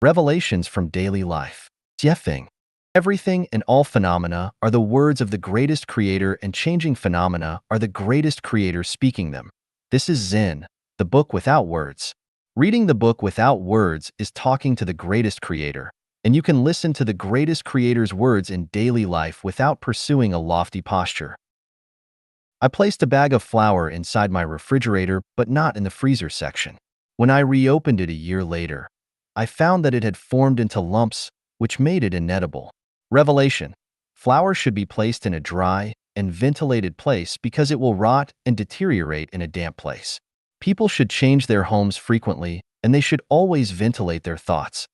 Revelations from daily life. Jiefeng. Everything and all phenomena are the words of the greatest creator, and changing phenomena are the greatest creator speaking them. This is Zen, the book without words. Reading the book without words is talking to the greatest creator, and you can listen to the greatest creator's words in daily life without pursuing a lofty posture. I placed a bag of flour inside my refrigerator, but not in the freezer section. When I reopened it a year later, I found that it had formed into lumps, which made it inedible. Revelation. Flour should be placed in a dry and ventilated place because it will rot and deteriorate in a damp place. People should change their homes frequently, and they should always ventilate their thoughts.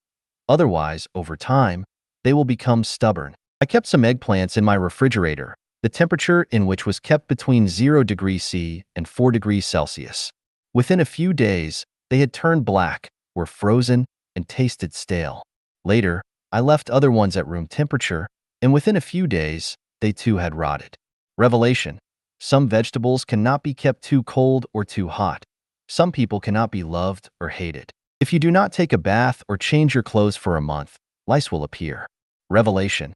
Otherwise, over time, they will become stubborn. I kept some eggplants in my refrigerator, the temperature in which was kept between 0 degrees C and 4 degrees Celsius. Within a few days, they had turned black, were frozen, and tasted stale. Later, I left other ones at room temperature, and within a few days, they too had rotted. Revelation. Some vegetables cannot be kept too cold or too hot. Some people cannot be loved or hated. If you do not take a bath or change your clothes for a month, lice will appear. Revelation.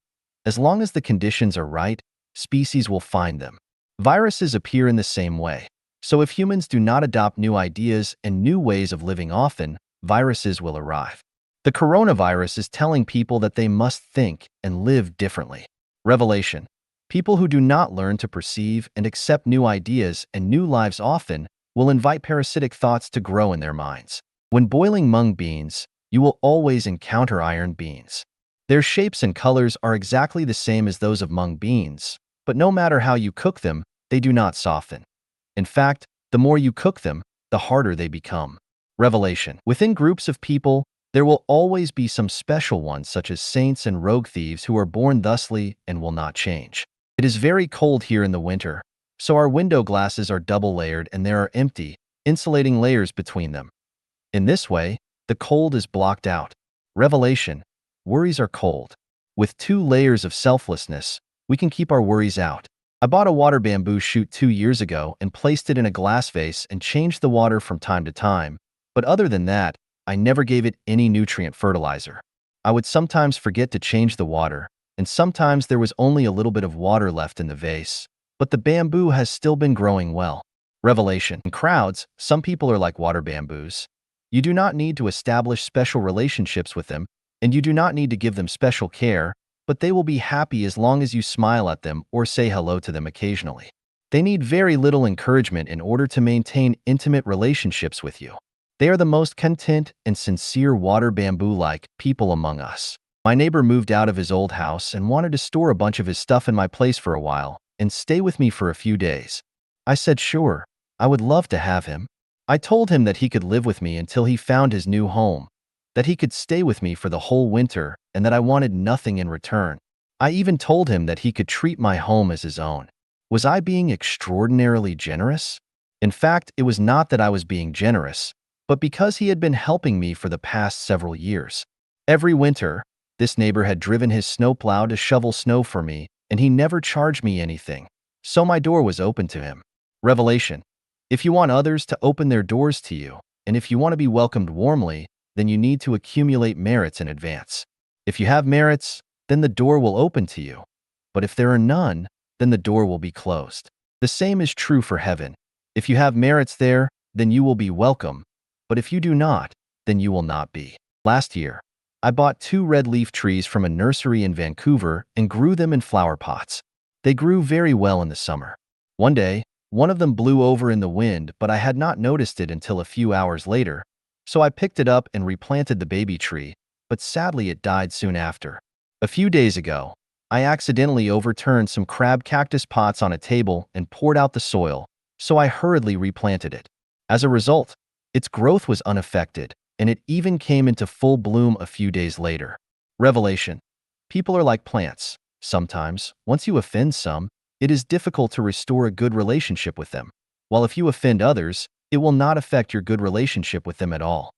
As long as the conditions are right, species will find them. Viruses appear in the same way. So if humans do not adopt new ideas and new ways of living often, viruses will arrive. The coronavirus is telling people that they must think and live differently. Revelation. People who do not learn to perceive and accept new ideas and new lives often will invite parasitic thoughts to grow in their minds. When boiling mung beans, you will always encounter iron beans. Their shapes and colors are exactly the same as those of mung beans, but no matter how you cook them, they do not soften. In fact, the more you cook them, the harder they become. Revelation. Within groups of people, there will always be some special ones such as saints and rogue thieves who are born thusly and will not change. It is very cold here in the winter, so our window glasses are double layered and there are empty, insulating layers between them. In this way, the cold is blocked out. Revelation. Worries are cold. With 2 layers of selflessness, we can keep our worries out. I bought a water bamboo shoot 2 years ago and placed it in a glass vase and changed the water from time to time, but other than that, I never gave it any nutrient fertilizer. I would sometimes forget to change the water, and sometimes there was only a little bit of water left in the vase, but the bamboo has still been growing well. Revelation. In crowds, some people are like water bamboos. You do not need to establish special relationships with them, and you do not need to give them special care, but they will be happy as long as you smile at them or say hello to them occasionally. They need very little encouragement in order to maintain intimate relationships with you. They are the most content and sincere water bamboo-like people among us. My neighbor moved out of his old house and wanted to store a bunch of his stuff in my place for a while and stay with me for a few days. I said sure, I would love to have him. I told him that he could live with me until he found his new home, that he could stay with me for the whole winter, and that I wanted nothing in return. I even told him that he could treat my home as his own. Was I being extraordinarily generous? In fact, it was not that I was being generous, but because he had been helping me for the past several years. Every winter, this neighbor had driven his snowplow to shovel snow for me, and he never charged me anything, so my door was open to him. Revelation. If you want others to open their doors to you, and if you want to be welcomed warmly, then you need to accumulate merits in advance. If you have merits, then the door will open to you. But if there are none, then the door will be closed. The same is true for heaven. If you have merits there, then you will be welcome. But if you do not, then you will not be. Last year, I bought 2 red leaf trees from a nursery in Vancouver and grew them in flower pots. They grew very well in the summer. One day, one of them blew over in the wind, but I had not noticed it until a few hours later, so I picked it up and replanted the baby tree, but sadly it died soon after. A few days ago, I accidentally overturned some crab cactus pots on a table and poured out the soil, so I hurriedly replanted it. As a result, its growth was unaffected, and it even came into full bloom a few days later. Revelation. People are like plants. Sometimes, once you offend some, it is difficult to restore a good relationship with them, while if you offend others, it will not affect your good relationship with them at all.